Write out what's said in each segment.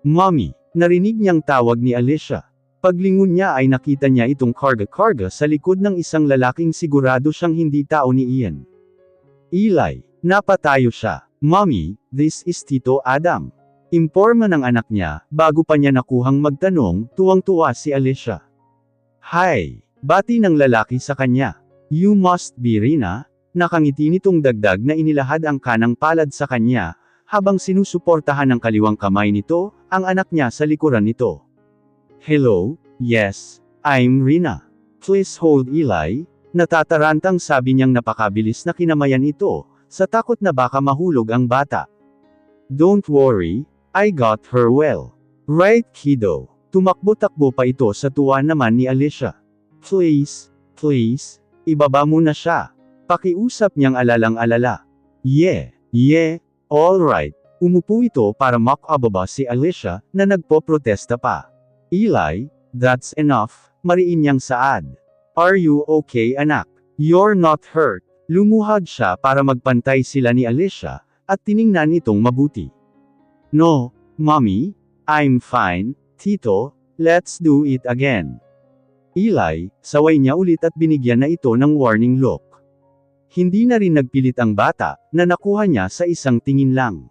Mommy, narinig niyang tawag ni Alicia. Paglingon niya ay nakita niya itong karga-karga sa likod ng isang lalaking sigurado siyang hindi tao ni Ian. Eli, napatayo siya. Mommy, this is Tito Adam. Imporma ng anak niya, bago pa niya nakuhang magtanong, tuwang-tuwa si Alicia. Hi, bati ng lalaki sa kanya. You must be Rina. Nakangiti nitong dagdag na inilahad ang kanang palad sa kanya, habang sinusuportahan ng kaliwang kamay nito, ang anak niya sa likuran nito. Hello, yes, I'm Rina. Please hold Eli. Natatarantang sabi niyang napakabilis na kinamayan ito, sa takot na baka mahulog ang bata. Don't worry, I got her well. Right kiddo. Tumakbo-takbo pa ito sa tuwa naman ni Alicia. Please, ibaba mo na siya. Pakiusap niyang alalang-alala. Yeah, alright. Umupo ito para makababa si Alicia, na nagpo-protesta pa. Eli, that's enough, mariin niyang saad. Are you okay anak? You're not hurt. Lumuhad siya para magpantay sila ni Alicia, at tiningnan itong mabuti. No, mommy, I'm fine, Tito, let's do it again. Eli, saway niya ulit at binigyan na ito ng warning look. Hindi na rin nagpilit ang bata, na nakuha niya sa isang tingin lang.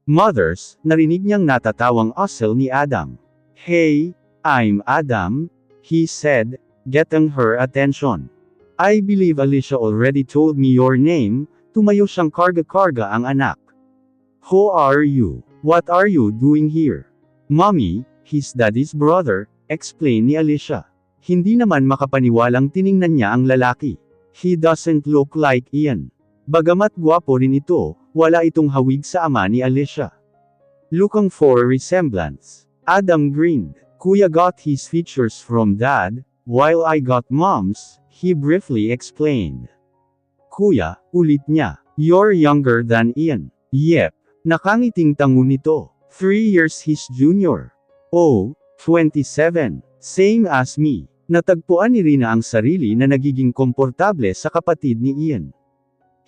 Mothers, narinig niyang natatawang usel ni Adam. Hey, I'm Adam, he said, getting her attention. I believe Alicia already told me your name. Tumayo siyang karga-karga ang anak. Who are you? What are you doing here? Mommy, he's daddy's brother, explained ni Alicia. Hindi naman makapaniwalang tiningnan niya ang lalaki. He doesn't look like Ian. Bagamat gwapo rin ito, wala itong hawig sa ama ni Alicia. Looking for resemblance. Adam grinned. Kuya got his features from dad, while I got mom's, he briefly explained. Kuya, ulit niya. You're younger than Ian. Yep. Nakangiting tango nito. 3 years his junior. Oh, 27. Same as me. Natagpuan ni Rina ang sarili na nagiging komportable sa kapatid ni Ian.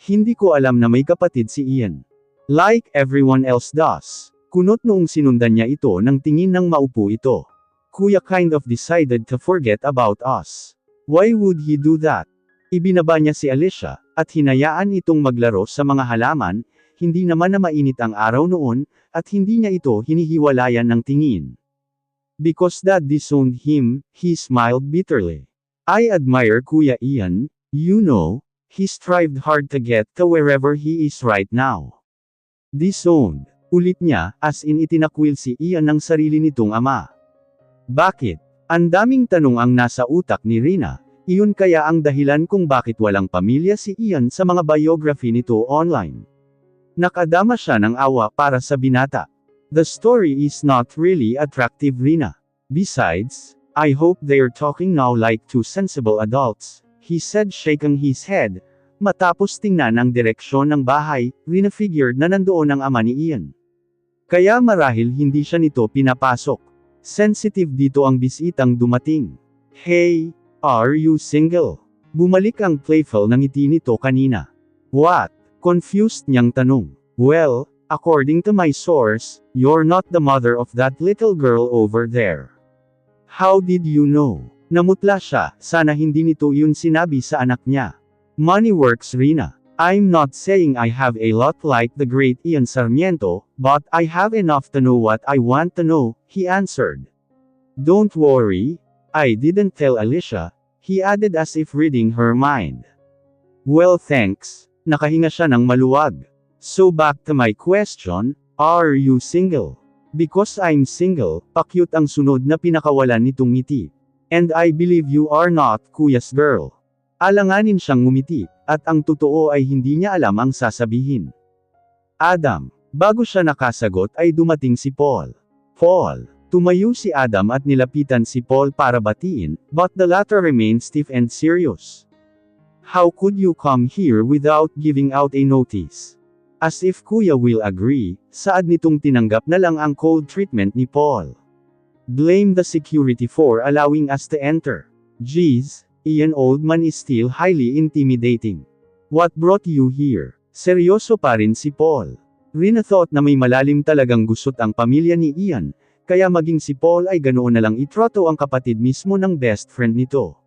Hindi ko alam na may kapatid si Ian. Like everyone else does. Kunot noong sinundan niya ito ng tingin ng maupo ito. Kuya kind of decided to forget about us. Why would he do that? Ibinaba niya si Alicia, at hinayaan itong maglaro sa mga halaman, hindi naman na mainit ang araw noon, at hindi niya ito hinihiwalayan ng tingin. Because dad disowned him, he smiled bitterly. I admire Kuya Ian, you know, he strived hard to get to wherever he is right now. Disowned. Ulit niya, as in itinakwil si Ian ng sarili nitong ama. Bakit? Ang daming tanong ang nasa utak ni Rina, iyon kaya ang dahilan kung bakit walang pamilya si Ian sa mga biography nito online. Nakadama siya ng awa para sa binata. The story is not really attractive, Rina. Besides, I hope they're talking now like two sensible adults, he said shaking his head. Matapos tingnan ang direksyon ng bahay, Rina figured na nandoon ang ama ni Ian. Kaya marahil hindi siya nito pinapasok. Sensitive dito ang bisitang dumating. Hey, are you single? Bumalik ang playful ng ngiti nito kanina. What? Confused niyang tanong. Well, according to my source, you're not the mother of that little girl over there. How did you know? Namutla siya, sana hindi nito yun sinabi sa anak niya. Money works, Rina. I'm not saying I have a lot like the great Ian Sarmiento, but I have enough to know what I want to know, he answered. Don't worry, I didn't tell Alicia, he added as if reading her mind. Well thanks, nakahinga siya ng maluwag. So back to my question, are you single? Because I'm single, pa-cute ang sunod na pinakawalan nitong ngiti. And I believe you are not Kuya's girl. Alanganin siyang ngumiti, at ang totoo ay hindi niya alam ang sasabihin. Adam, bago siya nakasagot ay dumating si Paul. Paul, tumayo si Adam at nilapitan si Paul para batiin, but the latter remained stiff and serious. How could you come here without giving out a notice? As if Kuya will agree, saad nitong tinanggap na lang ang cold treatment ni Paul. Blame the security for allowing us to enter. Geez, Ian Oldman is still highly intimidating. What brought you here? Seryoso pa rin si Paul. Rina thought na may malalim talagang gusot ang pamilya ni Ian, kaya maging si Paul ay ganoon na lang itroto ang kapatid mismo ng best friend nito.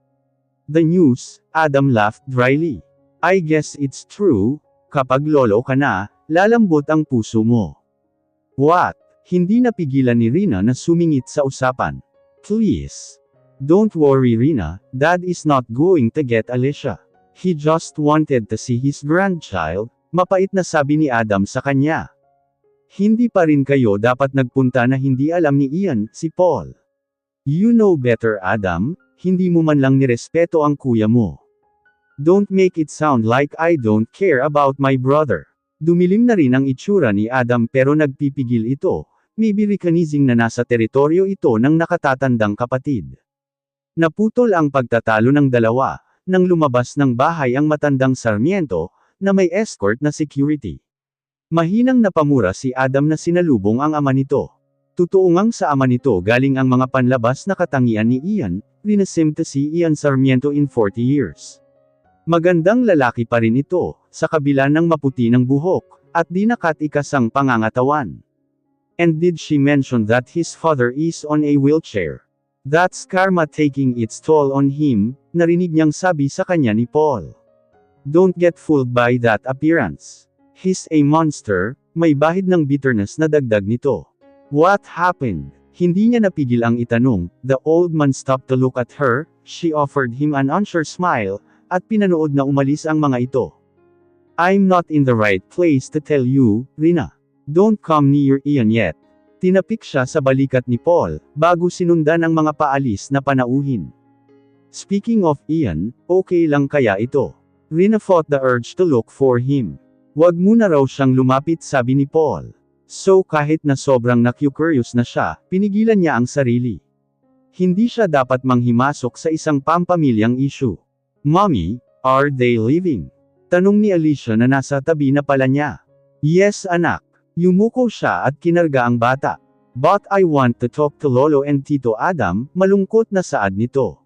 The news, Adam laughed dryly. I guess it's true, kapag lolo ka na, lalambot ang puso mo. What? Hindi napigilan ni Rina na sumingit sa usapan. Please. Don't worry Rina, Dad is not going to get Alicia. He just wanted to see his grandchild, mapait na sabi ni Adam sa kanya. Hindi pa rin kayo dapat nagpunta na hindi alam ni Ian, si Paul. You know better Adam, hindi mo man lang nirespeto ang kuya mo. Don't make it sound like I don't care about my brother. Dumilim na rin ang itsura ni Adam pero nagpipigil ito, maybe recognizing na nasa teritoryo ito ng nakatatandang kapatid. Naputol ang pagtatalo ng dalawa, nang lumabas ng bahay ang matandang Sarmiento, na may escort na security. Mahinang napamura si Adam na sinalubong ang ama nito. Totoo ngang sa ama nito galing ang mga panlabas na katangian ni Ian, rinasim to si Ian Sarmiento in 40 years. Magandang lalaki pa rin ito, sa kabila ng maputi ng buhok, at di nakatikas ang pangangatawan. And did she mention that his father is on a wheelchair? That's karma taking its toll on him, narinig niyang sabi sa kanya ni Paul. Don't get fooled by that appearance. He's a monster, may bahid ng bitterness na dagdag nito. What happened? Hindi niya napigil ang itanong, the old man stopped to look at her, she offered him an unsure smile, at pinanood na umalis ang mga ito. I'm not in the right place to tell you, Rina. Don't come near Ian yet. Tinapik siya sa balikat ni Paul, bago sinundan ang mga paalis na panauhin. Speaking of Ian, okay lang kaya ito? Rina fought the urge to look for him. Wag muna raw siyang lumapit sabi ni Paul. So kahit na sobrang na-curious na siya, pinigilan niya ang sarili. Hindi siya dapat manghimasok sa isang pampamilyang issue. Mommy, are they leaving? Tanong ni Alicia na nasa tabi na pala niya. Yes anak. Yumuko siya at kinarga ang bata. But I want to talk to Lolo and Tito Adam, malungkot na saad nito.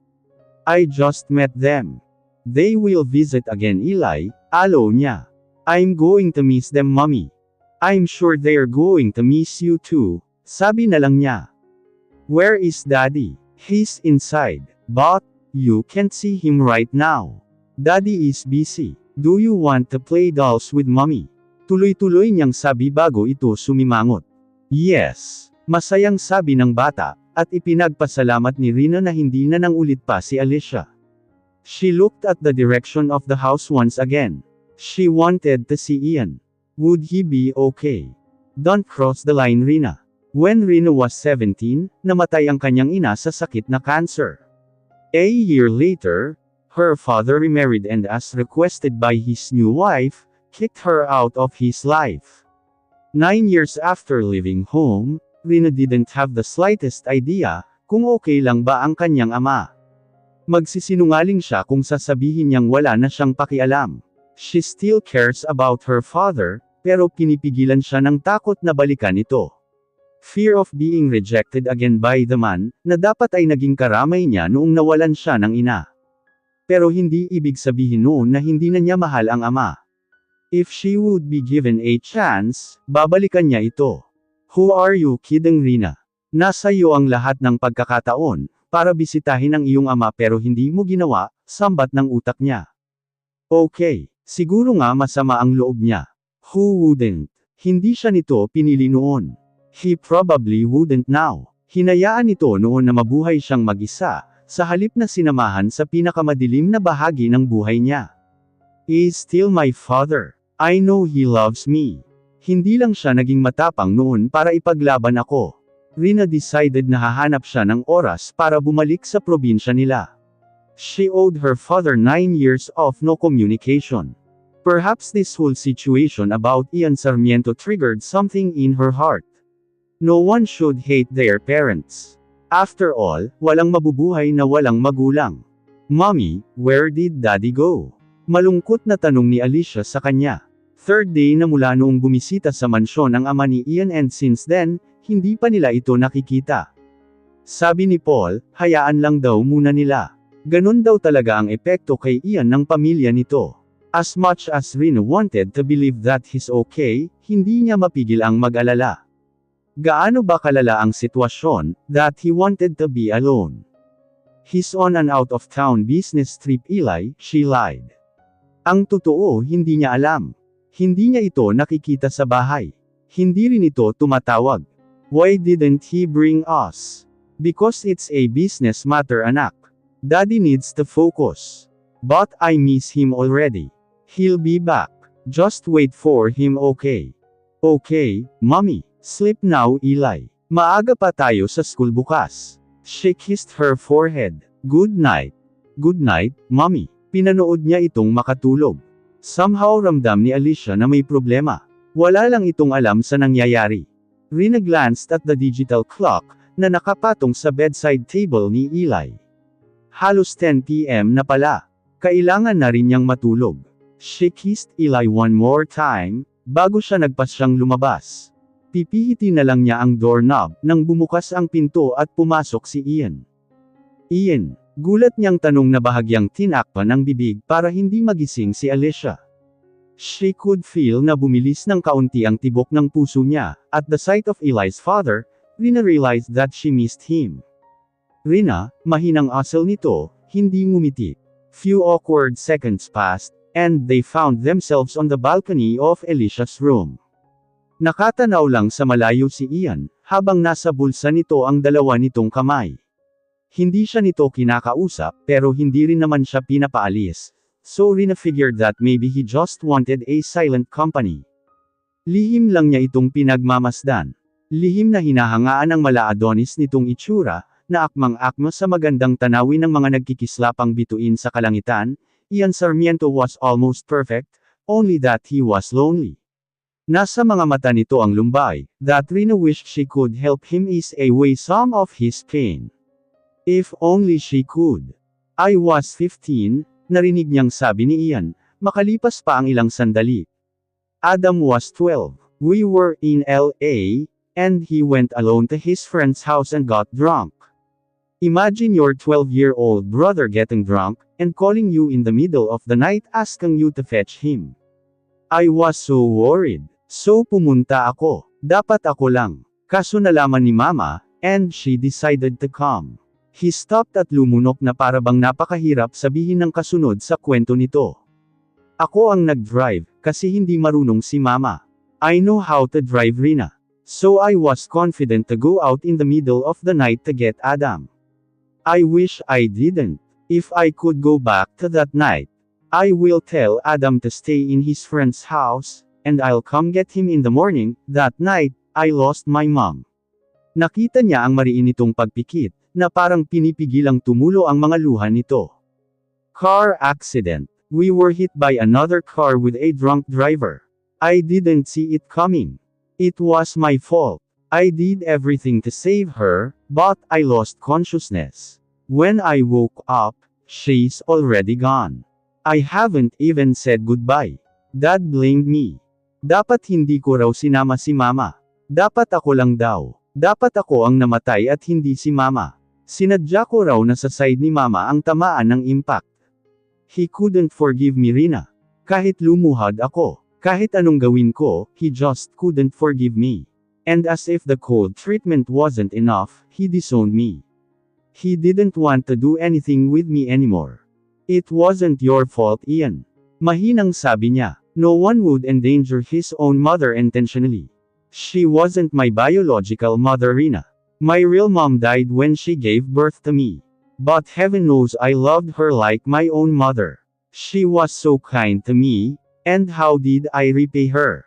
I just met them. They will visit again Eli, alo niya. I'm going to miss them mommy. I'm sure they're going to miss you too, sabi na lang niya. Where is daddy? He's inside, but, you can't see him right now. Daddy is busy. Do you want to play dolls with mommy? Tuloy-tuloy niyang sabi bago ito sumimangot. Yes, masayang sabi ng bata, at ipinagpasalamat ni Rina na hindi na nang ulit pa si Alicia. She looked at the direction of the house once again. She wanted to see Ian. Would he be okay? Don't cross the line Rina. When Rina was 17, namatay ang kanyang ina sa sakit na cancer. A year later, her father remarried and as requested by his new wife, kicked her out of his life. 9 years after leaving home, Rina didn't have the slightest idea kung okay lang ba ang kanyang ama. Magsisinungaling siya kung sasabihin niyang wala na siyang pakialam. She still cares about her father, pero pinipigilan siya ng takot na balikan ito. Fear of being rejected again by the man, na dapat ay naging karamay niya noong nawalan siya ng ina. Pero hindi ibig sabihin noon na hindi na niya mahal ang ama. If she would be given a chance, babalikan niya ito. Who are you kidding Rina? Nasa iyo ang lahat ng pagkakataon, para bisitahin ang iyong ama pero hindi mo ginawa, sambat ng utak niya. Okay, siguro nga masama ang loob niya. Who wouldn't? Hindi siya nito pinili noon. He probably wouldn't now. Hinayaan ito noon na mabuhay siyang mag-isa, sa halip na sinamahan sa pinakamadilim na bahagi ng buhay niya. He is still my father. I know he loves me. Hindi lang siya naging matapang noon para ipaglaban ako. Rina decided na hahanap siya ng oras para bumalik sa probinsya nila. She owed her father 9 years of no communication. Perhaps this whole situation about Ian Sarmiento triggered something in her heart. No one should hate their parents. After all, walang mabubuhay na walang magulang. Mommy, where did daddy go? Malungkot na tanong ni Alicia sa kanya. Third day na mula noong bumisita sa mansyon ang ama ni Ian and since then, hindi pa nila ito nakikita. Sabi ni Paul, hayaan lang daw muna nila. Ganon daw talaga ang epekto kay Ian ng pamilya nito. As much as Rina wanted to believe that he's okay, hindi niya mapigil ang mag-alala. Gaano ba kalala ang sitwasyon, that he wanted to be alone? He's on an out-of-town business trip, Eli, she lied. Ang totoo, hindi niya alam. Hindi niya ito nakikita sa bahay. Hindi rin ito tumatawag. Why didn't he bring us? Because it's a business matter, anak. Daddy needs to focus. But I miss him already. He'll be back. Just wait for him, okay? Okay, mommy. Sleep now, Eli. Maaga pa tayo sa school bukas. She kissed her forehead. Good night. Good night, mommy. Pinanood niya itong makatulog. Somehow ramdam ni Alicia na may problema. Wala lang itong alam sa nangyayari. Rina glanced at the digital clock, na nakapatong sa bedside table ni Eli. Halos 10 p.m. na pala. Kailangan na rin niyang matulog. She kissed Eli one more time, bago siya nagpasyang lumabas. Pipihitin na lang niya ang doorknob, nang bumukas ang pinto at pumasok si Ian. Ian, gulat niyang tanong na bahagyang tinakpan ang bibig para hindi magising si Alicia. She could feel na bumilis ng kaunti ang tibok ng puso niya, at the sight of Eli's father, Rina realized that she missed him. Rina, mahinang asal nito, hindi ngumiti. Few awkward seconds passed, and they found themselves on the balcony of Alicia's room. Nakatanaw lang sa malayo si Ian, habang nasa bulsa nito ang dalawa nitong kamay. Hindi siya nito kinakausap, pero hindi rin naman siya pinapaalis. So Rina figured that maybe he just wanted a silent company. Lihim lang niya itong pinagmamasdan. Lihim na hinahangaan ang mala Adonis nitong itsura, na akmang-akma sa magandang tanawin ng mga nagkikislapang bituin sa kalangitan. Ian Sarmiento was almost perfect, only that he was lonely. Nasa mga mata nito ang lumbay, that Rina wished she could help him ease away some of his pain. If only she could. I was 15, narinig niyang sabi ni Ian, makalipas pa ang ilang sandali. Adam was 12, we were in LA, and he went alone to his friend's house and got drunk. Imagine your 12-year-old brother getting drunk, and calling you in the middle of the night asking you to fetch him. I was so worried. So pumunta ako. Dapat ako lang. Kaso nalaman ni Mama, and she decided to come. He stopped at lumunok na parabang napakahirap sabihin ng kasunod sa kwento nito. Ako ang nag-drive, kasi hindi marunong si Mama. I know how to drive, Rina. So I was confident to go out in the middle of the night to get Adam. I wish I didn't. If I could go back to that night, I will tell Adam to stay in his friend's house, and I'll come get him in the morning. That night, I lost my mom. Nakita niya ang mariin nitong pagpikit, na parang pinipigilang tumulo ang mga luha nito. Car accident. We were hit by another car with a drunk driver. I didn't see it coming. It was my fault. I did everything to save her, but I lost consciousness. When I woke up, she's already gone. I haven't even said goodbye. Dad blamed me. Dapat hindi ko raw sinama si Mama. Dapat ako lang daw. Dapat ako ang namatay at hindi si Mama. Sinadya ko raw na sa side ni Mama ang tamaan ng impact. He couldn't forgive me, Rina. Kahit lumuhad ako. Kahit anong gawin ko, he just couldn't forgive me. And as if the cold treatment wasn't enough, he disowned me. He didn't want to do anything with me anymore. It wasn't your fault, Ian. Mahinang sabi niya. No one would endanger his own mother intentionally. She wasn't my biological mother, Rina. My real mom died when she gave birth to me. But heaven knows I loved her like my own mother. She was so kind to me, and how did I repay her?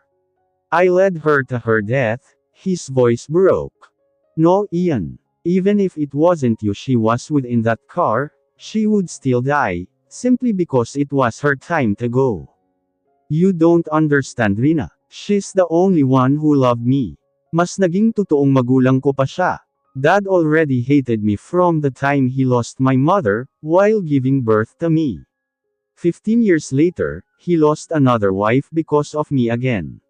I led her to her death. His voice broke. No, Ian. Even if it wasn't you she was with in that car, she would still die, simply because it was her time to go. You don't understand, Rina. She's the only one who loved me. Mas naging totoong magulang ko pa siya. Dad already hated me from the time he lost my mother, while giving birth to me. 15 years later, he lost another wife because of me again.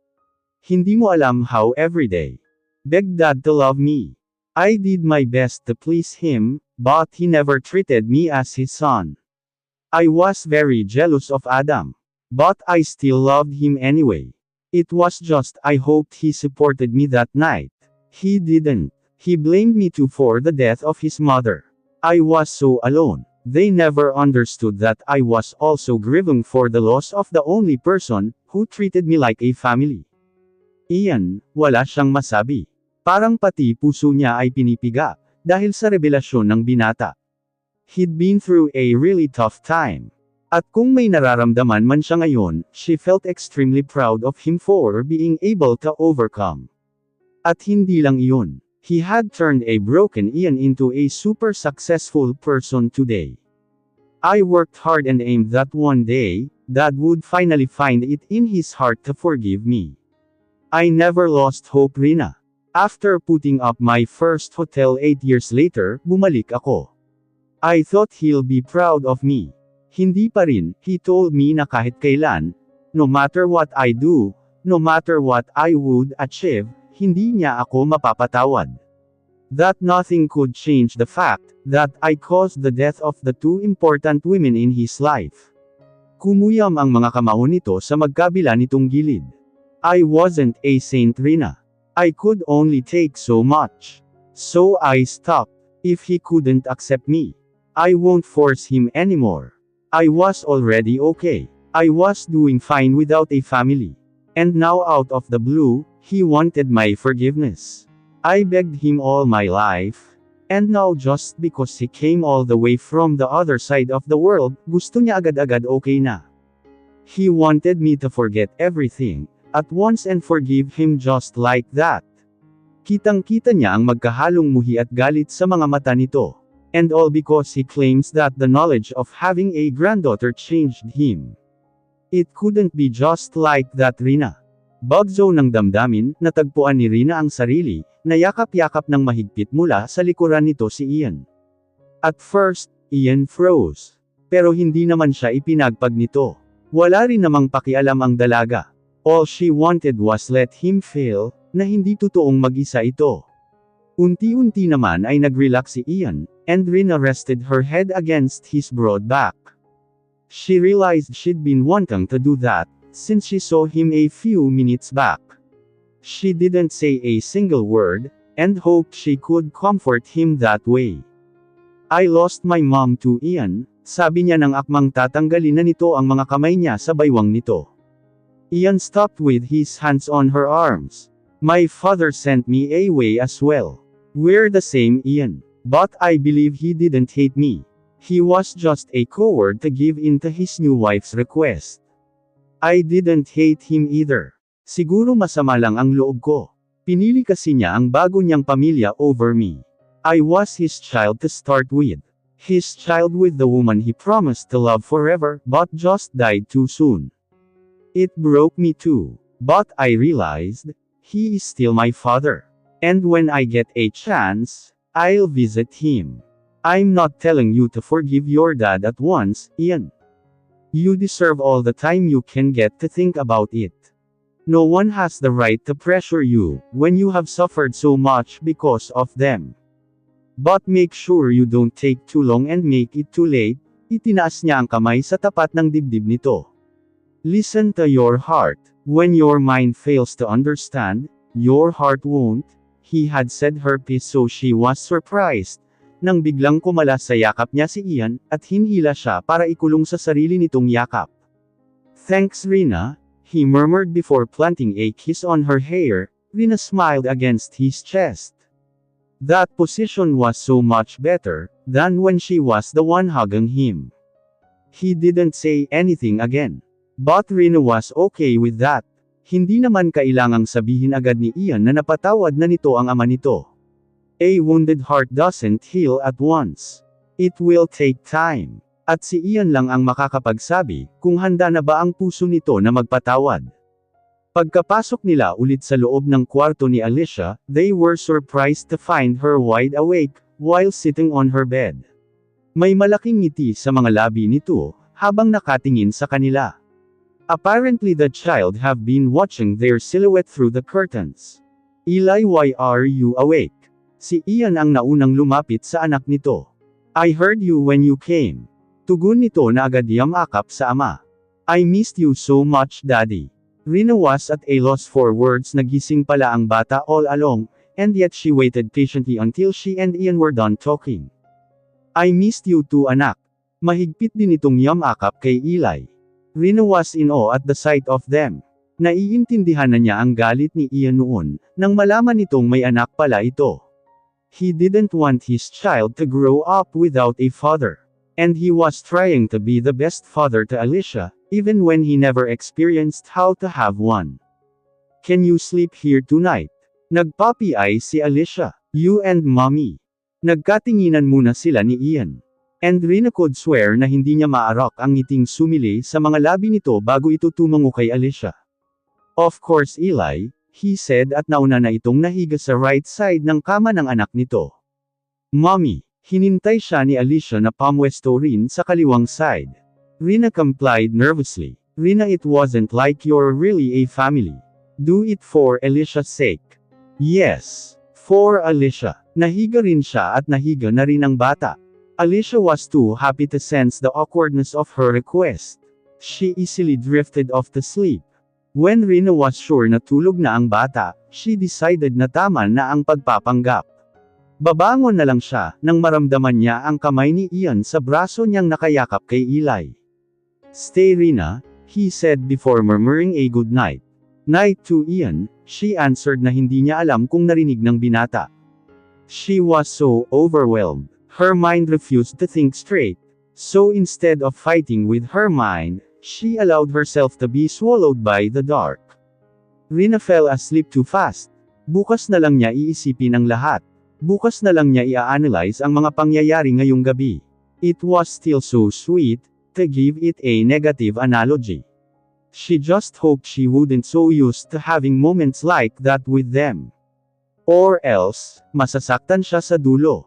Hindi mo alam how every day. Begged Dad to love me. I did my best to please him, but he never treated me as his son. I was very jealous of Adam. But I still loved him anyway. It was just I hoped he supported me that night. He didn't. He blamed me too for the death of his mother. I was so alone. They never understood that I was also grieving for the loss of the only person who treated me like a family. Ian, wala siyang masabi. Parang pati puso niya ay pinipiga, dahil sa revelasyon ng binata. He'd been through a really tough time. At kung may nararamdaman man siya ngayon, she felt extremely proud of him for being able to overcome. At hindi lang iyon. He had turned a broken Ian into a super successful person today. I worked hard and aimed that one day, Dad would finally find it in his heart to forgive me. I never lost hope, Rina. After putting up my first hotel 8 years later, bumalik ako. I thought he'll be proud of me. Hindi pa rin, he told me na kahit kailan, no matter what I do, no matter what I would achieve, hindi niya ako mapapatawad. That nothing could change the fact that I caused the death of the two important women in his life. Kumuyam ang mga kamao nito sa magkabila nitong gilid. I wasn't a saint, Rina. I could only take so much. So I stopped. If he couldn't accept me, I won't force him anymore. I was already okay. I was doing fine without a family. And now out of the blue, he wanted my forgiveness. I begged him all my life. And now just because he came all the way from the other side of the world, gusto niya agad-agad okay na. He wanted me to forget everything, at once and forgive him just like that. Kitang-kita niya ang magkahalong muhi at galit sa mga mata nito. And all because he claims that the knowledge of having a granddaughter changed him. It couldn't be just like that, Rina. Bagzo ng damdamin, natagpuan ni Rina ang sarili, na yakap-yakap ng mahigpit mula sa likuran nito si Ian. At first, Ian froze. Pero hindi naman siya ipinagpag nito. Wala rin namang pakialam ang dalaga. All she wanted was let him feel, na hindi totoong mag-isa ito. Unti-unti naman ay nag-relax si Ian, and Rina rested her head against his broad back. She realized she'd been wanting to do that, since she saw him a few minutes back. She didn't say a single word, and hoped she could comfort him that way. I lost my mom to Ian, sabi niya nang akmang tatanggalin na nito ang mga kamay niya sa baywang nito. Ian stopped with his hands on her arms. My father sent me away as well. We're the same, Ian. But I believe he didn't hate me. He was just a coward to give in to his new wife's request. I didn't hate him either. Siguro masama lang ang loob ko. Pinili kasi niya ang bago niyang pamilya over me. I was his child to start with. His child with the woman he promised to love forever, but just died too soon. It broke me too. But I realized, he is still my father. And when I get a chance, I'll visit him. I'm not telling you to forgive your dad at once, Ian. You deserve all the time you can get to think about it. No one has the right to pressure you, when you have suffered so much because of them. But make sure you don't take too long and make it too late. Itinaas niya ang kamay sa tapat ng dibdib nito. Listen to your heart. When your mind fails to understand, your heart won't. He had said her piece so she was surprised. Nang biglang kumala sa yakap niya si Ian, at hinhila siya para ikulong sa sarili nitong yakap. Thanks, Rina, he murmured before planting a kiss on her hair. Rina smiled against his chest. That position was so much better than when she was the one hugging him. He didn't say anything again. But Rina was okay with that. Hindi naman kailangang sabihin agad ni Ian na napatawad na nito ang ama nito. A wounded heart doesn't heal at once. It will take time. At si Ian lang ang makakapagsabi kung handa na ba ang puso nito na magpatawad. Pagkapasok nila ulit sa loob ng kwarto ni Alicia, they were surprised to find her wide awake while sitting on her bed. May malaking ngiti sa mga labi nito habang nakatingin sa kanila. Apparently the child have been watching their silhouette through the curtains. Eli, why are you awake? Si Ian ang naunang lumapit sa anak nito. I heard you when you came. Tugon nito na agad yamakap sa ama. I missed you so much, Daddy. Rina was at a loss for words. Nagising pala ang bata all along, and yet she waited patiently until she and Ian were done talking. I missed you too, anak. Mahigpit din itong yamakap kay Eli. Rina was in awe at the sight of them. Naiintindihan na niya ang galit ni Ian noon, nang malaman nitong may anak pala ito. He didn't want his child to grow up without a father. And he was trying to be the best father to Alicia, even when he never experienced how to have one. Can you sleep here tonight? Nagpapi-ay si Alicia. You and mommy. Nagkatinginan muna sila ni Ian. And Rina could swear na hindi niya maarak ang ngiting sumili sa mga labi nito bago ito tumango kay Alicia. Of course, Eli, he said at nauna na itong nahiga sa right side ng kama ng anak nito. Mommy, hinintay siya ni Alicia na pamwesto rin sa kaliwang side. Rina complied nervously. Rina, it wasn't like you're really a family. Do it for Alicia's sake. Yes, for Alicia. Nahiga rin siya at nahiga na rin ang bata. Alicia was too happy to sense the awkwardness of her request. She easily drifted off to sleep. When Rina was sure na tulog na ang bata, she decided na tama na ang pagpapanggap. Babangon na lang siya, nang maramdaman niya ang kamay ni Ian sa braso niyang nakayakap kay Eli. Stay, Rina, he said before murmuring a good night. Night to Ian, she answered na hindi niya alam kung narinig ng binata. She was so overwhelmed. Her mind refused to think straight. So instead of fighting with her mind, she allowed herself to be swallowed by the dark. Rina fell asleep too fast. Bukas na lang niya iisipin ang lahat. Bukas na lang niya i-analyze ang mga pangyayari ngayong gabi. It was still so sweet, to give it a negative analogy. She just hoped she wouldn't so used to having moments like that with them. Or else, masasaktan siya sa dulo.